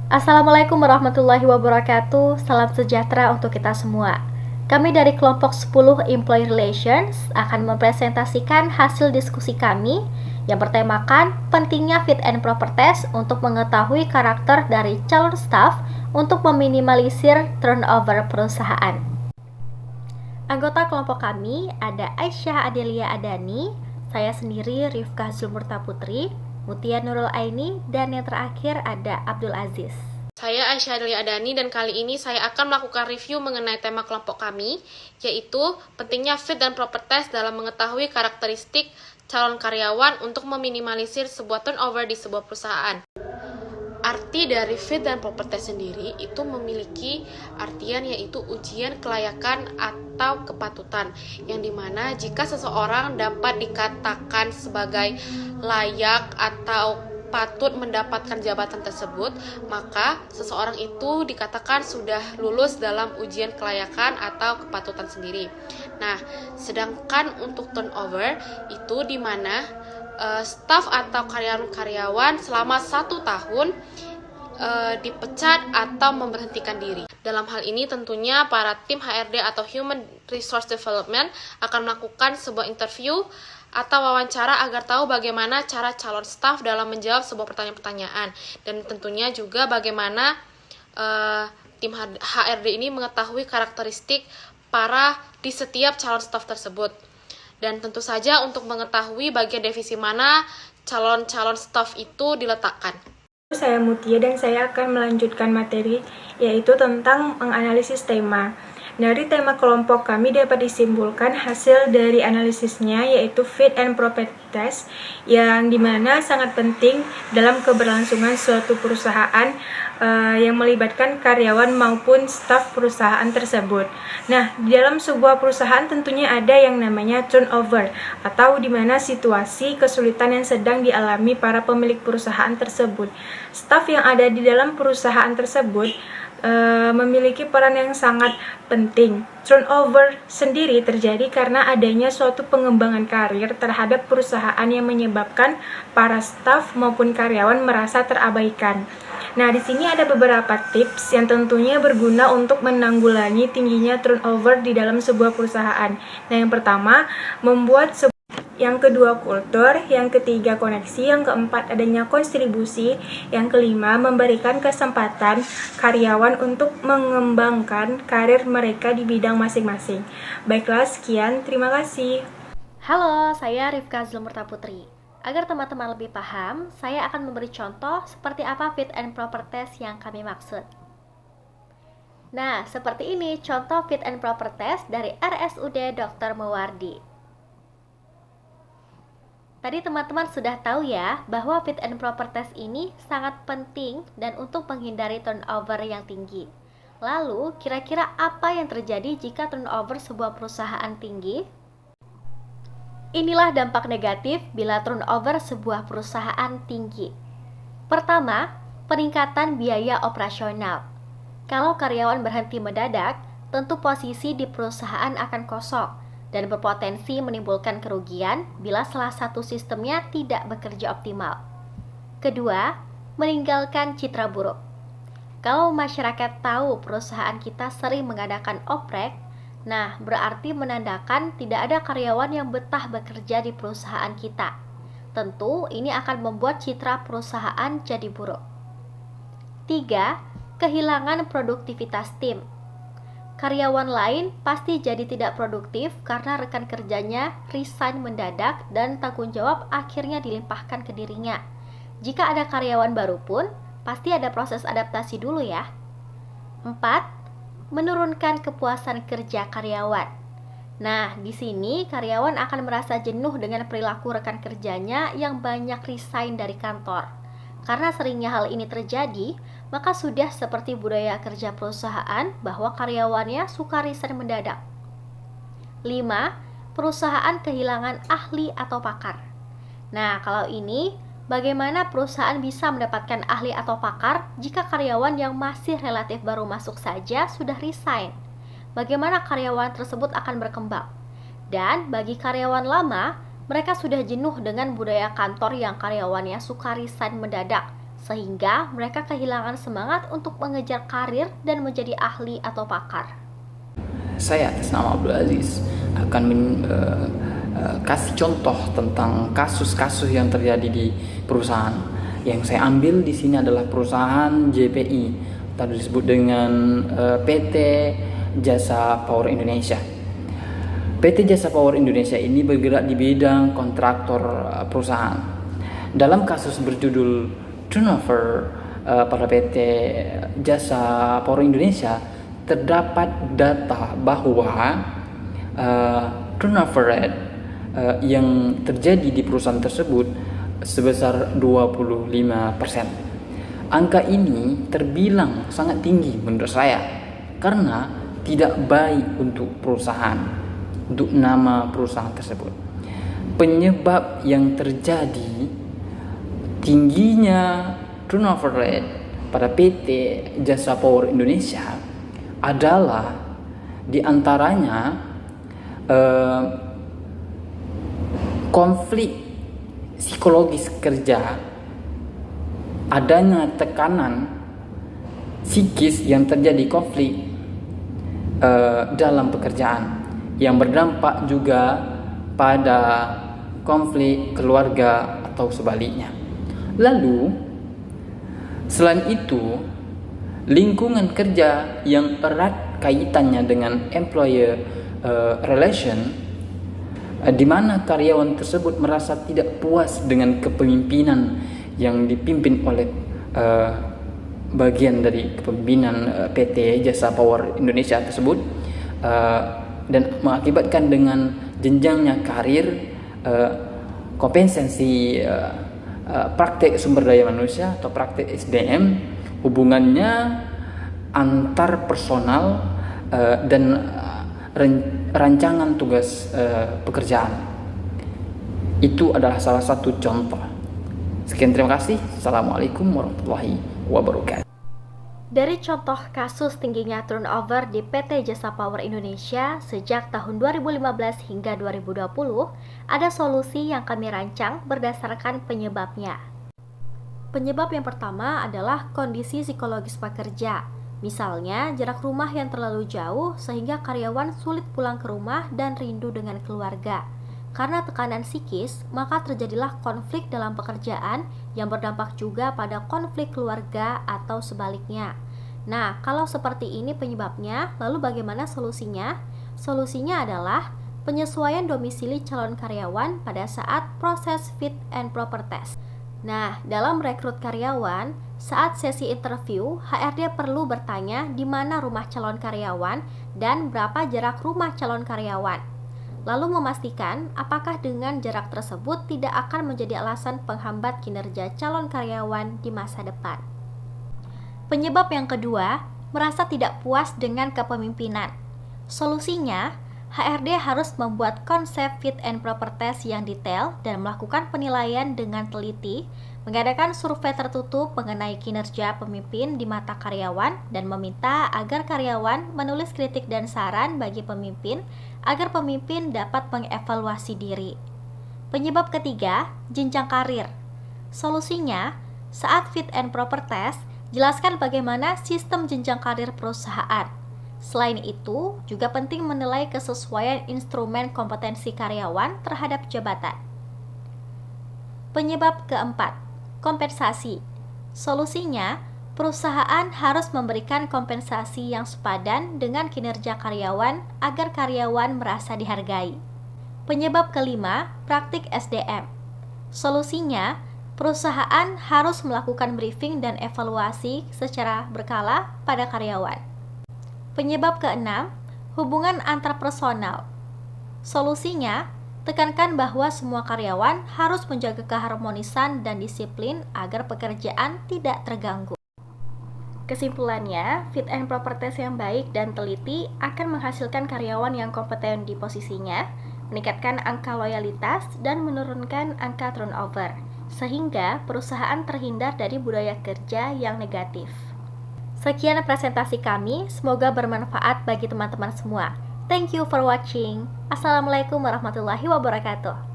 Assalamualaikum warahmatullahi wabarakatuh. Salam sejahtera untuk kita semua. Kami dari kelompok 10 Employee Relations akan mempresentasikan hasil diskusi kami yang bertemakan pentingnya fit and proper test untuk mengetahui karakter dari calon staff untuk meminimalisir turnover perusahaan. Anggota kelompok kami ada Aisyah Adelia Adani, saya sendiri Rifkah Zulmurta Putri, Mutia Nurul Aini, dan yang terakhir ada Abdul Aziz. Saya Aisyah Adelia Adani dan kali ini saya akan melakukan review mengenai tema kelompok kami, yaitu pentingnya fit dan proper test dalam mengetahui karakteristik calon karyawan untuk meminimalisir sebuah turnover di sebuah perusahaan. Arti dari fit dan proper test sendiri itu memiliki artian yaitu ujian kelayakan atau kepatutan, yang dimana jika seseorang dapat dikatakan sebagai layak atau patut mendapatkan jabatan tersebut, maka seseorang itu dikatakan sudah lulus dalam ujian kelayakan atau kepatutan sendiri. Nah, sedangkan untuk turnover itu di mana staf atau karyawan selama 1 tahun dipecat atau memberhentikan diri. Dalam hal ini tentunya para tim HRD atau Human Resource Development akan melakukan sebuah interview atau wawancara agar tahu bagaimana cara calon staf dalam menjawab sebuah pertanyaan-pertanyaan, dan tentunya juga bagaimana tim HRD ini mengetahui karakteristik para di setiap calon staf tersebut. Dan tentu saja untuk mengetahui bagian divisi mana calon-calon staf itu diletakkan. Saya Mutia dan saya akan melanjutkan materi yaitu tentang menganalisis tema. Dari tema kelompok kami dapat disimpulkan hasil dari analisisnya yaitu fit and proper test, yang dimana sangat penting dalam keberlangsungan suatu perusahaan yang melibatkan karyawan maupun staf perusahaan tersebut. Nah, di dalam sebuah perusahaan tentunya ada yang namanya turnover, atau di mana situasi kesulitan yang sedang dialami para pemilik perusahaan tersebut. Staf yang ada di dalam perusahaan tersebut memiliki peran yang sangat penting. Turnover sendiri terjadi karena adanya suatu pengembangan karir terhadap perusahaan yang menyebabkan para staf maupun karyawan merasa terabaikan. Nah, di sini ada beberapa tips yang tentunya berguna untuk menanggulangi tingginya turnover di dalam sebuah perusahaan. Nah, yang pertama, yang kedua kultur, yang ketiga koneksi, yang keempat adanya kontribusi, yang kelima memberikan kesempatan karyawan untuk mengembangkan karir mereka di bidang masing-masing. Baiklah, sekian, terima kasih. Halo, saya Rifkah Zulmurta Putri. Agar teman-teman lebih paham, saya akan memberi contoh seperti apa fit and proper test yang kami maksud. Nah, seperti ini contoh fit and proper test dari RSUD Dr. Mewardi. Tadi teman-teman sudah tahu ya bahwa fit and proper test ini sangat penting dan untuk menghindari turnover yang tinggi. Lalu, kira-kira apa yang terjadi jika turnover sebuah perusahaan tinggi? Inilah dampak negatif bila turnover sebuah perusahaan tinggi. Pertama, peningkatan biaya operasional. Kalau karyawan berhenti mendadak, tentu posisi di perusahaan akan kosong dan berpotensi menimbulkan kerugian bila salah satu sistemnya tidak bekerja optimal. Kedua, meninggalkan citra buruk. Kalau masyarakat tahu perusahaan kita sering mengadakan oprek, nah berarti menandakan tidak ada karyawan yang betah bekerja di perusahaan kita. Tentu ini akan membuat citra perusahaan jadi buruk. Tiga, kehilangan produktivitas tim. Karyawan lain pasti jadi tidak produktif karena rekan kerjanya resign mendadak dan tanggung jawab akhirnya dilimpahkan ke dirinya. Jika ada karyawan baru pun, pasti ada proses adaptasi dulu ya. 4. Menurunkan kepuasan kerja karyawan. Nah, di sini karyawan akan merasa jenuh dengan perilaku rekan kerjanya yang banyak resign dari kantor. Karena seringnya hal ini terjadi, maka sudah seperti budaya kerja perusahaan bahwa karyawannya suka resign mendadak. 5. Perusahaan kehilangan ahli atau pakar. Nah, kalau ini, bagaimana perusahaan bisa mendapatkan ahli atau pakar jika karyawan yang masih relatif baru masuk saja sudah resign? Bagaimana karyawan tersebut akan berkembang? Dan bagi karyawan lama, mereka sudah jenuh dengan budaya kantor yang karyawannya suka resign mendadak, sehingga mereka kehilangan semangat untuk mengejar karir dan menjadi ahli atau pakar. Saya atas nama Abdul Aziz akan kasih contoh tentang kasus-kasus yang terjadi di perusahaan. Yang saya ambil di sini adalah perusahaan JPI atau disebut dengan PT Jasa Power Indonesia. PT Jasa Power Indonesia ini bergerak di bidang kontraktor perusahaan. Dalam kasus berjudul turnover pada PT Jasa Power Indonesia, terdapat data bahwa turnover rate yang terjadi di perusahaan tersebut sebesar 25%. Angka ini terbilang sangat tinggi menurut saya karena tidak baik untuk perusahaan, untuk nama perusahaan tersebut. Penyebab yang terjadi tingginya turnover rate pada PT Jasa Power Indonesia adalah diantaranya konflik psikologis kerja, adanya tekanan psikis yang terjadi konflik dalam pekerjaan yang berdampak juga pada konflik keluarga atau sebaliknya. Lalu selain itu, lingkungan kerja yang erat kaitannya dengan employer relation, di mana karyawan tersebut merasa tidak puas dengan kepemimpinan yang dipimpin oleh bagian dari kepemimpinan PT Jasa Power Indonesia tersebut, dan mengakibatkan dengan jenjangnya karir, kompensasi praktek sumber daya manusia atau praktek SDM, hubungannya antar personal dan rancangan tugas pekerjaan. Itu adalah salah satu contoh. Sekian, terima kasih. Assalamualaikum warahmatullahi wabarakatuh. Dari contoh kasus tingginya turnover di PT Jasa Power Indonesia sejak tahun 2015 hingga 2020, ada solusi yang kami rancang berdasarkan penyebabnya. Penyebab yang pertama adalah kondisi psikologis pekerja. Misalnya, jarak rumah yang terlalu jauh sehingga karyawan sulit pulang ke rumah dan rindu dengan keluarga. Karena tekanan psikis, maka terjadilah konflik dalam pekerjaan yang berdampak juga pada konflik keluarga atau sebaliknya. Nah, kalau seperti ini penyebabnya, lalu bagaimana solusinya? Solusinya adalah penyesuaian domisili calon karyawan pada saat proses fit and proper test. Nah, dalam rekrut karyawan, saat sesi interview, HRD perlu bertanya di mana rumah calon karyawan dan berapa jarak rumah calon karyawan. Lalu memastikan apakah dengan jarak tersebut tidak akan menjadi alasan penghambat kinerja calon karyawan di masa depan. Penyebab yang kedua, merasa tidak puas dengan kepemimpinan. Solusinya, HRD harus membuat konsep fit and proper test yang detail dan melakukan penilaian dengan teliti, mengadakan survei tertutup mengenai kinerja pemimpin di mata karyawan, dan meminta agar karyawan menulis kritik dan saran bagi pemimpin agar pemimpin dapat mengevaluasi diri. Penyebab ketiga, jenjang karir. Solusinya, saat fit and proper test, jelaskan bagaimana sistem jenjang karir perusahaan. Selain itu, juga penting menilai kesesuaian instrumen kompetensi karyawan terhadap jabatan. Penyebab keempat, kompensasi. Solusinya, perusahaan harus memberikan kompensasi yang sepadan dengan kinerja karyawan agar karyawan merasa dihargai. Penyebab kelima, praktik SDM. Solusinya, perusahaan harus melakukan briefing dan evaluasi secara berkala pada karyawan. Penyebab keenam, hubungan antar personal. Solusinya, tekankan bahwa semua karyawan harus menjaga keharmonisan dan disiplin agar pekerjaan tidak terganggu. Kesimpulannya, fit and proper test yang baik dan teliti akan menghasilkan karyawan yang kompeten di posisinya, meningkatkan angka loyalitas, dan menurunkan angka turnover, sehingga perusahaan terhindar dari budaya kerja yang negatif. Sekian presentasi kami, semoga bermanfaat bagi teman-teman semua. Thank you for watching. Assalamualaikum warahmatullahi wabarakatuh.